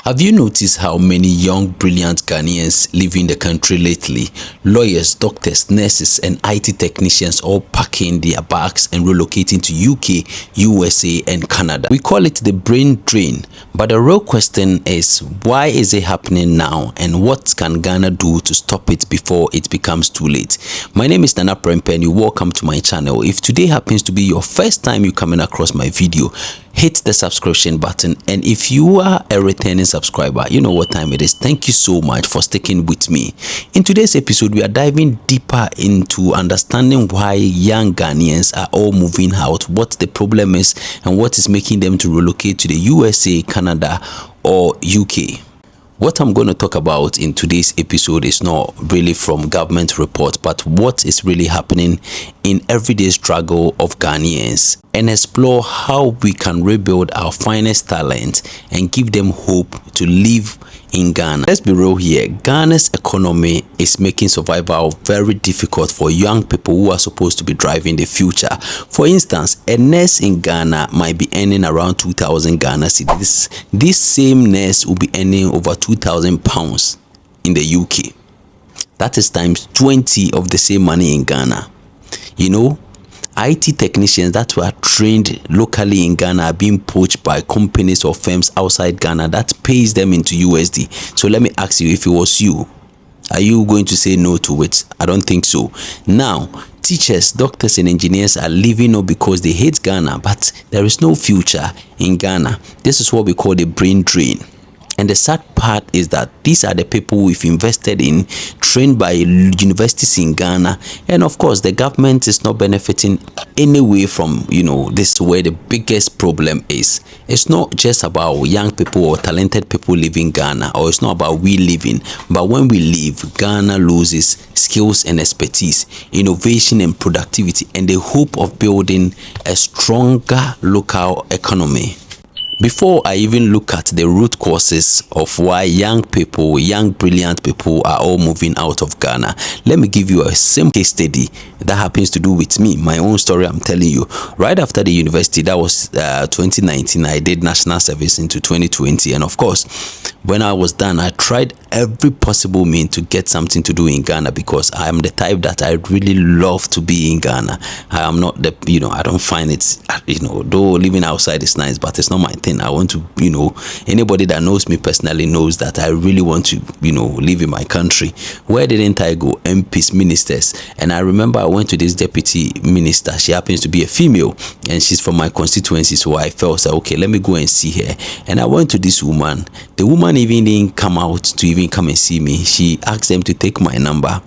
Have you noticed how many young, brilliant Ghanaians live in the country lately? Lawyers, doctors, nurses, and IT technicians all packing their bags and relocating to UK, USA, and Canada. We call it the brain drain, but the real question is, why is it happening now, and what can Ghana do to stop it before it becomes too late? My name is Nana Prempe, and you welcome to my channel. If today happens to be your first time you coming across my video, hit the subscription button, and if you are a returning subscriber, you know what time it is. Thank you so much for sticking with me. In today's episode, we are diving deeper into understanding why young Ghanaians are all moving out, what the problem is, and what is making them to relocate to the USA, Canada, or UK. What I'm going to talk about in today's episode is not really from government report, but what is really happening in everyday struggle of Ghanaians, and explore how we can rebuild our finest talent and give them hope to live in Ghana. Let's be real here. Ghana's economy is making survival very difficult for young people who are supposed to be driving the future. For instance, a nurse in Ghana might be earning around 2,000 Ghana cedis. This same nurse will be earning over 2,000 pounds in the UK. That is times 20 of the same money in Ghana. You know, IT technicians that were trained locally in Ghana are being poached by companies or firms outside Ghana that pays them into USD. So let me ask you, if it was you, are you going to say no to it? I don't think so. Now, teachers, doctors, and engineers are leaving not because they hate Ghana, but there is no future in Ghana. This is what we call the brain drain. And the sad part is that these are the people we've invested in, trained by universities in Ghana. And of course, the government is not benefiting anyway from, this is where the biggest problem is. It's not just about young people or talented people living Ghana, or it's not about we living. But when we leave, Ghana loses skills and expertise, innovation and productivity, and the hope of building a stronger local economy. Before I even look at the root causes of why young people, young brilliant people are all moving out of Ghana, let me give you a simple case study that happens to do with me, my own story I'm telling you. Right after the university, that was 2019, I did national service into 2020. And of course, when I was done, I tried every possible means to get something to do in Ghana, because I am the type that I really love to be in Ghana. I am not the, I don't find it, though living outside is nice, but it's not my thing. I want to, anybody that knows me personally knows that I really want to, live in my country. Where didn't I go? MPs, ministers. And I remember I went to this deputy minister. She happens to be a female, and she's from my constituency. So I felt, okay, let me go and see her. And I went to this woman. The woman even didn't come out to even come and see me. She asked them to take my number,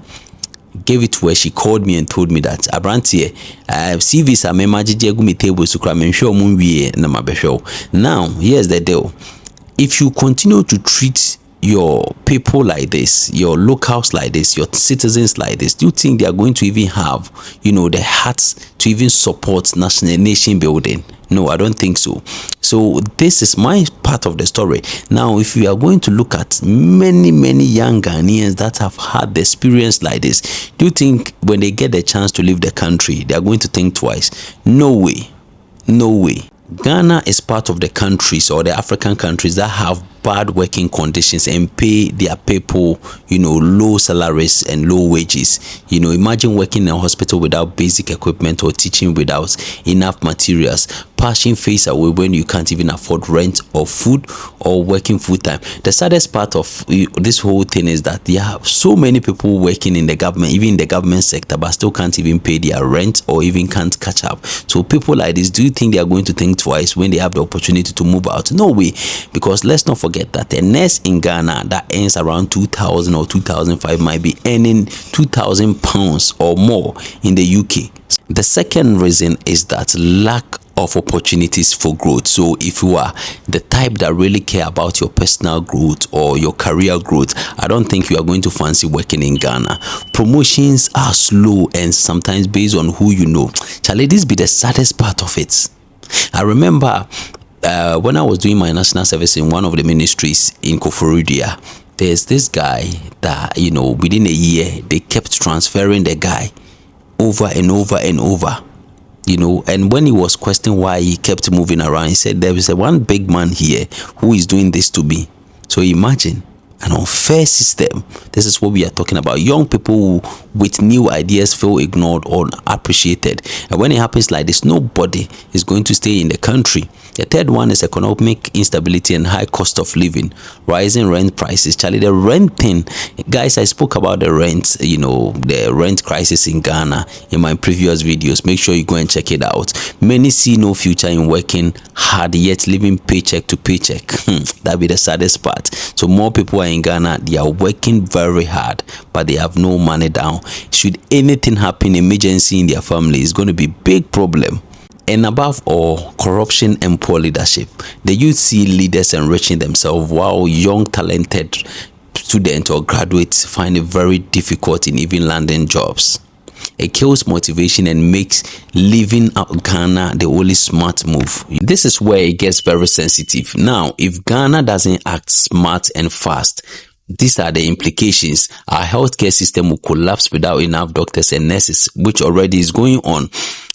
gave it to her. She called me and told me that Abrantie, CVs are memajije gumi table so kra menhwe omo wie na mabehwe. Now, here's the deal. If you continue to treat your people like this, your locals like this, your citizens like this, do you think they are going to even have, the hearts to even support nation building? No, I don't think so. So this is my part of the story. Now, if we are going to look at many young Ghanaians that have had the experience like this, do you think when they get the chance to leave the country, they are going to think twice? No way. No way. Ghana is part of the countries or the African countries that have bad working conditions and pay their people, low salaries and low wages. Imagine working in a hospital without basic equipment, or teaching without enough materials, passing face away when you can't even afford rent or food, or working full time. The saddest part of this whole thing is that there are so many people working in the government, even in the government sector, but still can't even pay their rent or even can't catch up. So people like this, do you think they are going to think twice when they have the opportunity to move out? No way, because let's not forget that a nurse in Ghana that earns around 2,000 or 2,500 might be earning 2,000 pounds or more in the UK. The second reason is that lack of opportunities for growth. So if you are the type that really care about your personal growth or your career growth, I don't think you are going to fancy working in Ghana. Promotions are slow, and sometimes based on who you know. Charlie, this be the saddest part of it. I remember when I was doing my national service in one of the ministries in Koforidua, there's this guy that, within a year, they kept transferring the guy over and over and over. And when he was questioned why he kept moving around, he said, there is one big man here who is doing this to me. So imagine an unfair system. This is what we are talking about. Young people who, with new ideas, feel ignored or unappreciated. And when it happens like this, nobody is going to stay in the country. The third one is economic instability and high cost of living, rising rent prices. Charlie, the rent thing, guys, I spoke about the rent, the rent crisis in Ghana in my previous videos. Make sure you go and check it out. Many see no future in working hard, yet living paycheck to paycheck. That be the saddest part. So more people are in Ghana, they are working very hard, but they have no money down. Should anything happen, emergency in their family, it's going to be big problem. And above all, corruption and poor leadership. The youth see leaders enriching themselves while young talented students or graduates find it very difficult in even landing jobs. It kills motivation and makes leaving Ghana the only smart move. This is where it gets very sensitive. Now, if Ghana doesn't act smart and fast, these are the implications. Our healthcare system will collapse without enough doctors and nurses, which already is going on.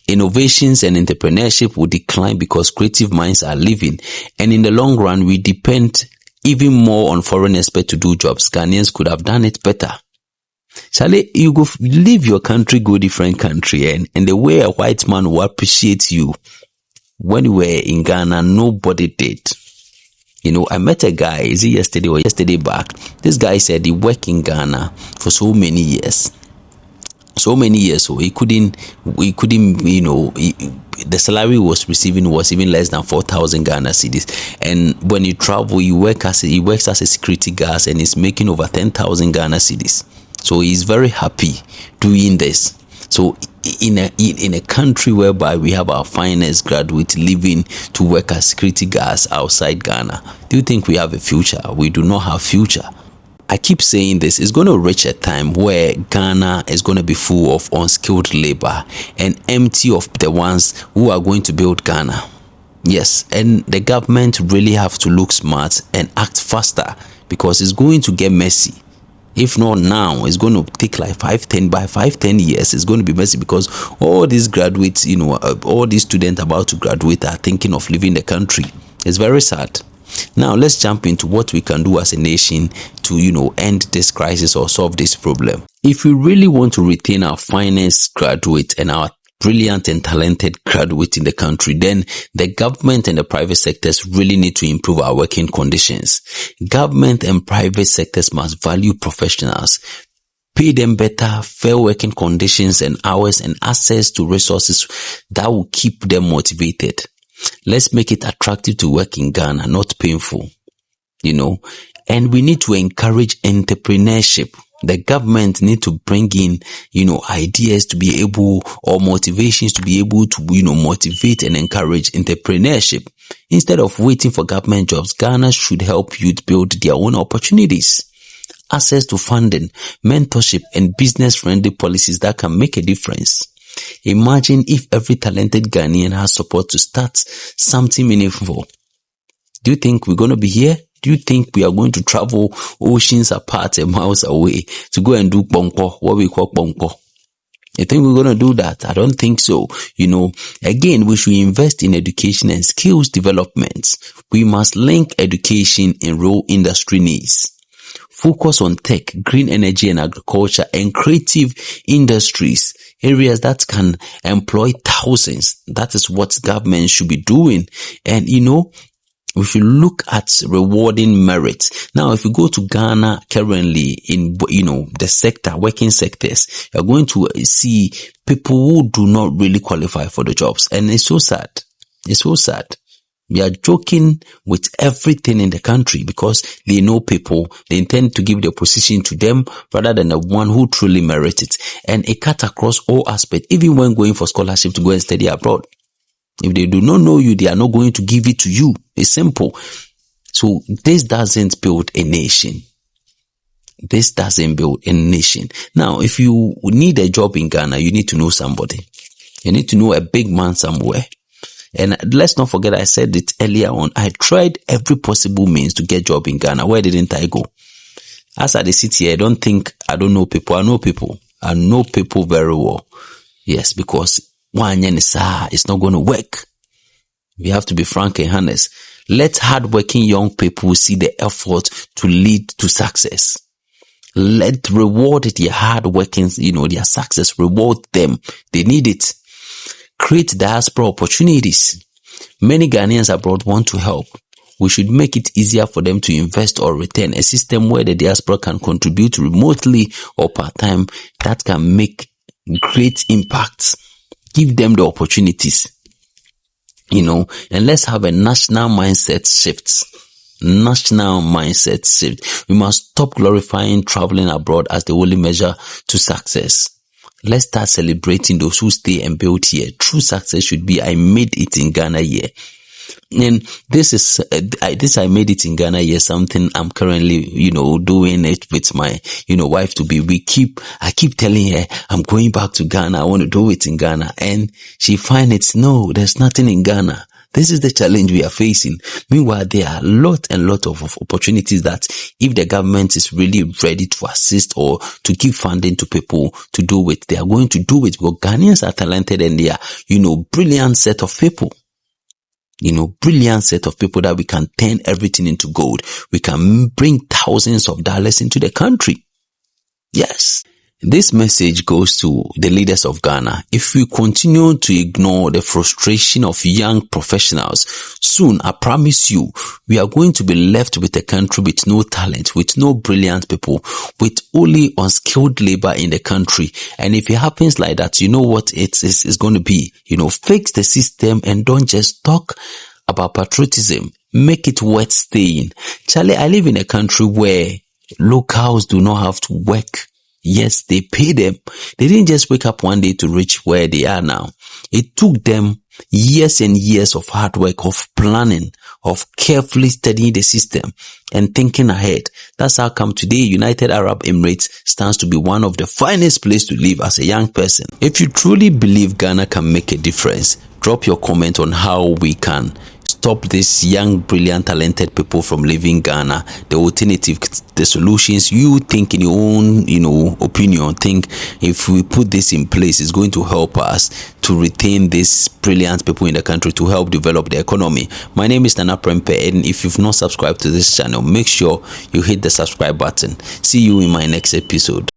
Innovations and entrepreneurship will decline because creative minds are leaving. And in the long run, we depend even more on foreign experts to do jobs. Ghanaians could have done it better. Charlie, you go leave your country, go different country, and the way a white man will appreciate you. When you were in Ghana, nobody did. I met a guy, is it yesterday or yesterday back? This guy said he worked in Ghana for so many years. So he couldn't, the salary he was receiving was even less than 4,000 Ghana cedis. And when you travel, he works as a security guard and he's making over 10,000 Ghana cedis. So he's very happy doing this. So in a country whereby we have our finest graduates leaving to work as security guards outside Ghana, do you think we have a future? We do not have future. I keep saying this, it's going to reach a time where Ghana is going to be full of unskilled labor and empty of the ones who are going to build Ghana. Yes, and the government really have to look smart and act faster because it's going to get messy. If not now, it's going to take like 5-10 years. It's going to be messy because all these graduates, all these students about to graduate are thinking of leaving the country. It's very sad. Now, let's jump into what we can do as a nation to, end this crisis or solve this problem. If we really want to retain our finest graduates and our brilliant and talented graduates in the country, then the government and the private sectors really need to improve our working conditions. Government and private sectors must value professionals, pay them better, fair working conditions and hours and access to resources that will keep them motivated. Let's make it attractive to work in Ghana, not painful, and we need to encourage entrepreneurship. The government need to bring in, ideas to be able or motivations to be able to, motivate and encourage entrepreneurship. Instead of waiting for government jobs, Ghana should help youth build their own opportunities. Access to funding, mentorship and business-friendly policies that can make a difference. Imagine if every talented Ghanaian has support to start something meaningful. Do you think we're going to be here? Do you think we are going to travel oceans apart and miles away to go and do bonko, what we call bonko? You think we're going to do that? I don't think so. Again, we should invest in education and skills development. We must link education and real industry needs. Focus on tech, green energy and agriculture and creative industries, areas that can employ thousands. That is what government should be doing. And, we should look at rewarding merit. Now, if you go to Ghana currently in, the working sectors, you're going to see people who do not really qualify for the jobs. And it's so sad. It's so sad. We are joking with everything in the country because they know people. They intend to give their position to them rather than the one who truly merits it. And it cut across all aspects, even when going for scholarship to go and study abroad. If they do not know you, they are not going to give it to you. It's simple. So this doesn't build a nation. This doesn't build a nation. Now, if you need a job in Ghana, you need to know somebody. You need to know a big man somewhere. And let's not forget, I said it earlier on, I tried every possible means to get a job in Ghana. Where didn't I go? As I sit here, I don't think I don't know people. I know people. I know people very well. Yes, because it's not going to work. We have to be frank and honest. Let hardworking young people see the effort to lead to success. Let reward their hard working, their success, reward them. They need it. Create diaspora opportunities. Many Ghanaians abroad want to help. We should make it easier for them to invest or return. A system where the diaspora can contribute remotely or part-time that can make great impacts. Give them the opportunities, and let's have a national mindset shift. National mindset shift. We must stop glorifying traveling abroad as the only measure to success. Let's start celebrating those who stay and build here. True success should be, I made it in Ghana here. And this I made it in Ghana here, something I'm currently, doing it with my, wife to be. I keep telling her, I'm going back to Ghana. I want to do it in Ghana. And she finds no, there's nothing in Ghana. This is the challenge we are facing. Meanwhile, there are a lot of opportunities that if the government is really ready to assist or to give funding to people to do it, they are going to do it, because Ghanaians are talented and they are, brilliant set of people. Brilliant set of people that we can turn everything into gold. We can bring thousands of dollars into the country. Yes. This message goes to the leaders of Ghana. If we continue to ignore the frustration of young professionals, soon, I promise you, we are going to be left with a country with no talent, with no brilliant people, with only unskilled labor in the country. And if it happens like that, you know what it's going to be? Fix the system and don't just talk about patriotism. Make it worth staying. Charlie, I live in a country where locals do not have to work. Yes, they pay them. They didn't just wake up one day to reach where they are now. It took them years and years of hard work, of planning, of carefully studying the system and thinking ahead. That's how come today United Arab Emirates stands to be one of the finest places to live as a young person. If you truly believe Ghana can make a difference, drop your comment on how we can stop these young, brilliant, talented people from leaving Ghana. The alternative, the solutions you think in your own, opinion, think if we put this in place, it's going to help us to retain these brilliant people in the country to help develop the economy. My name is Nana Prempe, and if you've not subscribed to this channel, make sure you hit the subscribe button. See you in my next episode.